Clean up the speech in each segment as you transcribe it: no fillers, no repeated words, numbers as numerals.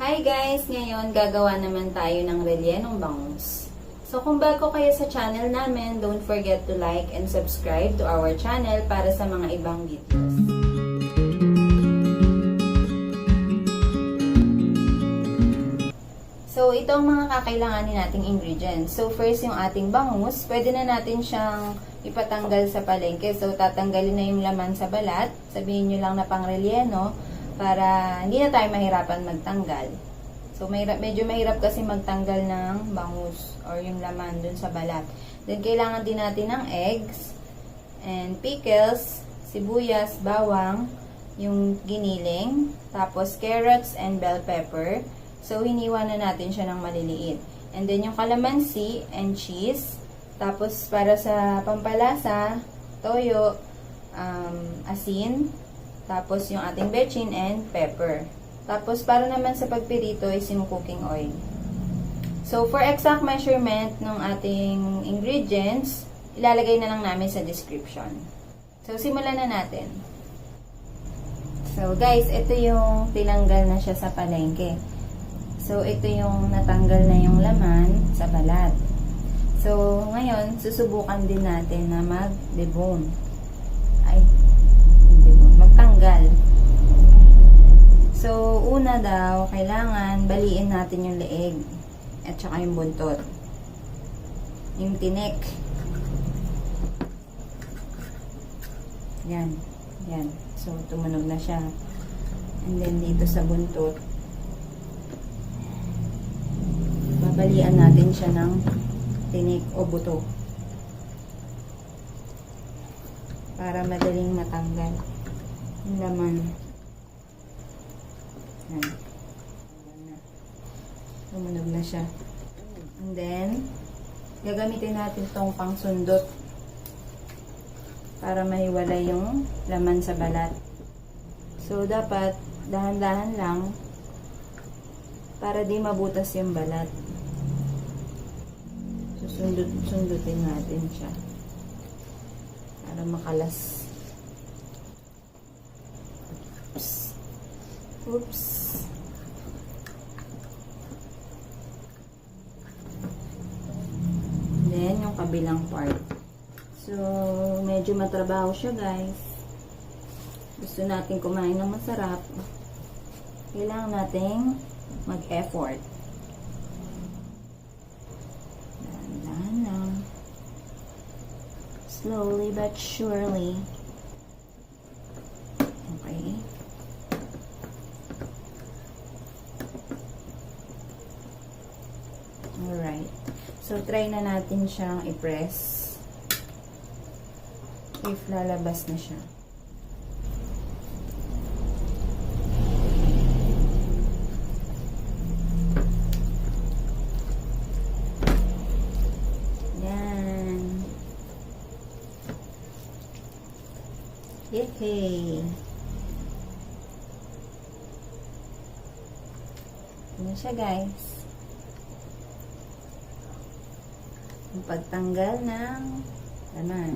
Hi guys! Ngayon, gagawa naman tayo ng relyenong bangus. So, kung bago kayo sa channel namin, don't forget to like and subscribe to our channel para sa mga ibang videos. So, ito ang mga kakailanganin nating ingredients. So, first yung ating bangus. Pwede na natin siyang ipatanggal sa palengke. So, tatanggalin na yung laman sa balat. Sabihin nyo lang na pang relyeno para hindi na tayo mahirapan magtanggal. So, medyo mahirap kasi magtanggal ng bangus or yung laman dun sa balat. Then, kailangan din natin ng eggs and pickles, sibuyas, bawang, yung giniling, tapos carrots and bell pepper. So, hiniwa na natin siya ng maliliit. And then, yung calamansi and cheese. Tapos, para sa pampalasa, toyo, asin, tapos, yung ating vetsin and pepper. Tapos, para naman sa pagpirito is yung cooking oil. So, for exact measurement ng ating ingredients, ilalagay na lang namin sa description. So, simulan na natin. So, guys, ito yung tinanggal na siya sa palengke. So, ito yung natanggal na yung laman sa balat. So, ngayon, susubukan din natin na mag-debone. Magtanggal. So, una daw, kailangan baliin natin yung leeg at saka yung buntot. Yung tinik. Yan. Yan. So, tumunog na siya. And then, dito sa buntot, babalian natin siya ng tinik o buto. Para madaling matanggal yung laman. Yan. Tumunog na siya. And then, gagamitin natin itong pangsundot para mahiwalay yung laman sa balat. So, dapat dahan-dahan lang para di mabutas yung balat. Sundutin natin siya para makalas. Oops. Then, yung kabilang part. So, medyo matrabaho siya, guys. Gusto natin kumain ng masarap. Kailangan nating mag-effort. Dahan-dahan lang. Slowly but surely. Okay. Alright. So, try na natin siyang i-press. If lalabas na siya. Yan. Yehey! Ito na siya, guys. Yung pagtanggal ng laman.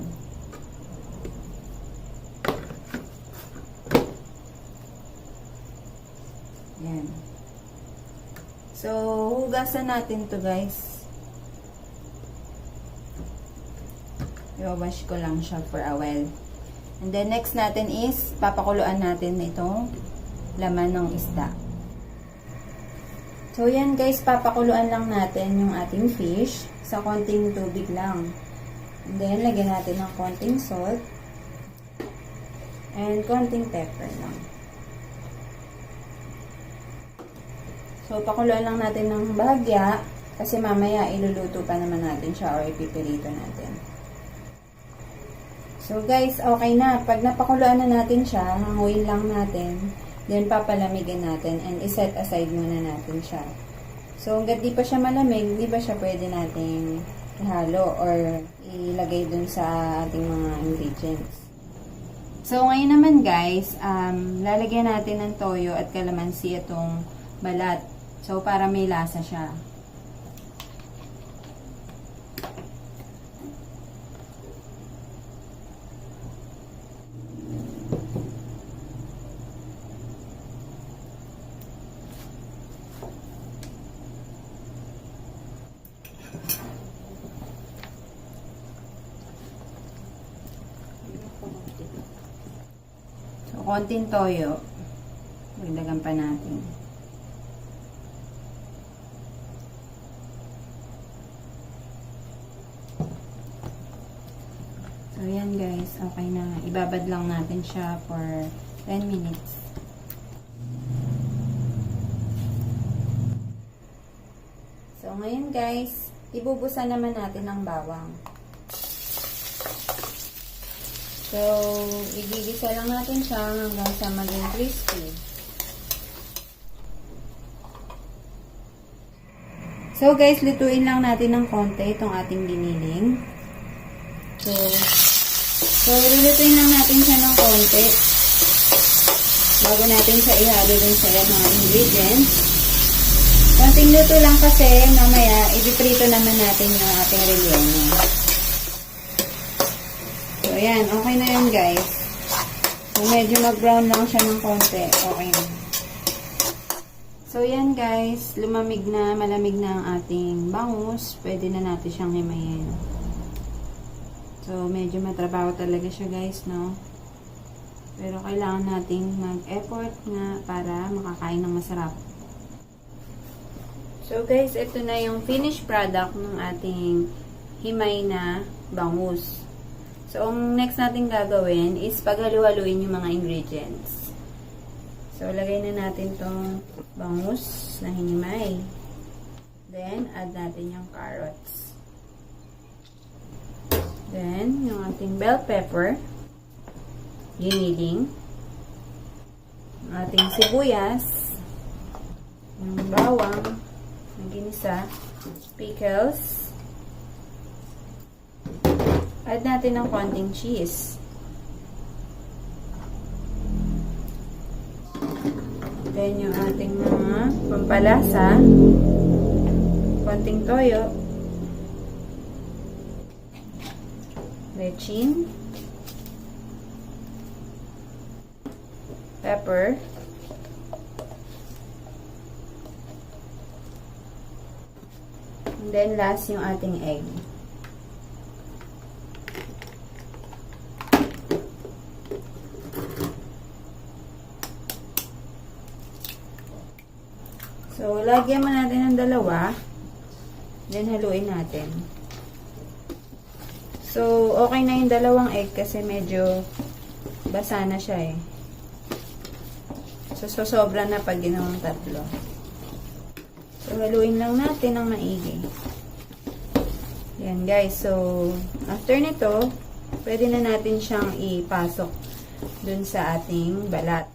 Yan. So, hugasan natin to, guys. I-wash ko lang siya for a while. And then, next natin is, papakuluan natin itong laman ng isda. So, yan, guys. Papakuluan lang natin yung ating fish sa konting tubig lang. And then, lagyan natin ng konting salt and konting pepper lang. So, pakuluan lang natin ng bahagya kasi mamaya iluluto pa naman natin siya or ipipirito natin. So, guys, okay na. Pag napakuluan na natin siya, hanguin lang natin, then papalamigin natin and iset aside muna natin siya. So, hanggat di pa siya malamig, di ba siya pwede nating ihalo or ilagay dun sa ating mga ingredients. So, ngayon naman, guys, lalagyan natin ng toyo at calamansi itong balat. So, para may lasa siya. konting toyo. Dagdagan pa natin. So, yan guys. Okay na. Ibabad lang natin siya for 10 minutes. So, ngayon guys, ibubusan naman natin ng bawang. So, igigisa lang natin siya hanggang sa maging crispy. So, guys, lutuin lang natin ng konti itong ating giniling. So, lulutuin lang natin siya ng konti bago natin siya ihalo dun sa mga ingredients. Konting luto lang kasi mamaya ipiprito naman natin yung ating relleno. So, ayan. Okay na yan, guys. So, medyo mag-brown lang siya ng konti. Okay na. So, yan, guys. Lumamig na, malamig na ang ating bangus. Pwede na natin siyang himayin. So, medyo matrabaho talaga siya, guys, no? Pero kailangan nating mag-effort nga para makakain ng masarap. So, guys, ito na yung finished product ng ating himay na bangus. So, ang next natin gagawin is paghalu-haluin yung mga ingredients. So, lagay na natin tong bangus na hinimay. Then, add natin yung carrots. Then, yung ating bell pepper, giniling, yung ating sibuyas, yung bawang, yung ginisa, pickles, add natin ng konting cheese. Then, yung ating mga pampalasa, konting toyo, vetsin, pepper, and then last yung ating egg. So, lagyan mo natin ng dalawa, then haluin natin. So, okay na yung dalawang egg kasi medyo basa na siya eh. So, sobra na pag ginawang tatlo. So, haluin lang natin ng maigi. Yan guys. So, after nito, pwede na natin siyang ipasok dun sa ating balat.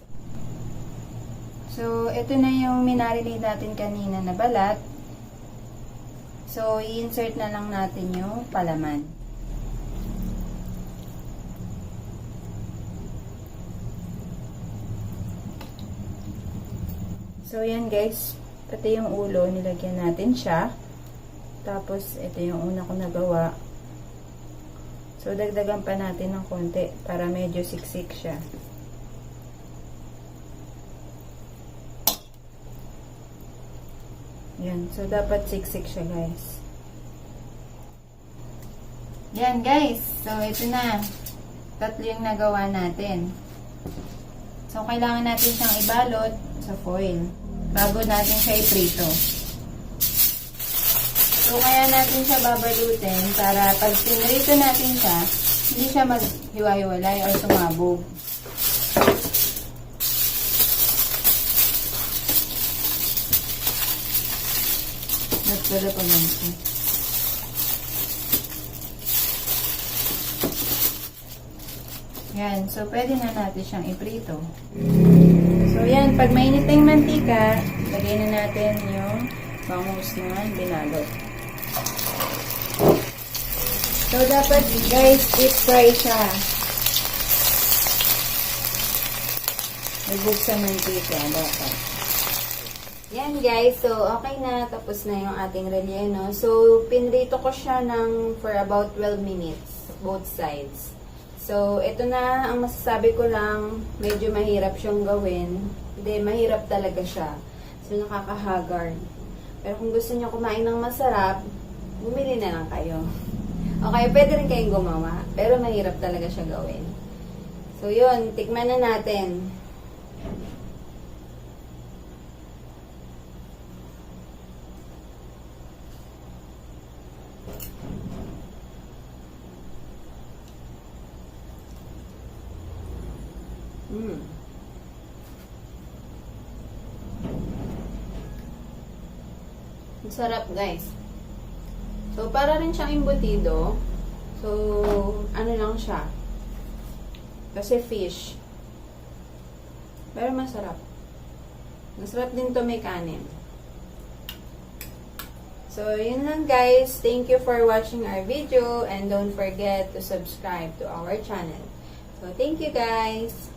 So, ito na yung minarinate natin kanina na balat. So, i-insert na lang natin yung palaman. So, yan guys. Pati yung ulo, nilagyan natin siya. Tapos, ito yung una ko nagawa. So, dagdagan pa natin ng konti para medyo siksik siya. Yan. So, dapat siksik siya guys. Yan guys. So, ito na. Tatlo yung nagawa natin. So, kailangan natin siyang ibalot sa foil bago natin siya iprito. So, kaya natin siya babalutin para pag pinrito natin siya, hindi siya maghiwa-hiwalay o sumabog. Nagpala pa ganito. Yan. So, pwede na natin siyang iprito. So, yan. Pag mainit na yung mantika, lagay na natin yung bangus na binalot. So, dapat, guys, deep fry siya. Nagbup sa mantika, dapat. Yan, guys. So, okay na. Tapos na yung ating relleno. So, pinrito ko siya for about 12 minutes, both sides. So, ito na, ang masasabi ko lang, medyo mahirap siyang gawin. Hindi, mahirap talaga siya. So, nakakahaggard. Pero kung gusto niyo kumain ng masarap, bumili na lang kayo. Okay, pwede rin kayong gumawa. Pero mahirap talaga siya gawin. So, So, yun. Tikman na natin. Ang sarap, guys. So, para rin siyang embutido. So, ano lang siya. Kasi fish. Pero masarap. Masarap din to may kanin. So, yun lang, guys. Thank you for watching our video. And don't forget to subscribe to our channel. So, thank you, guys.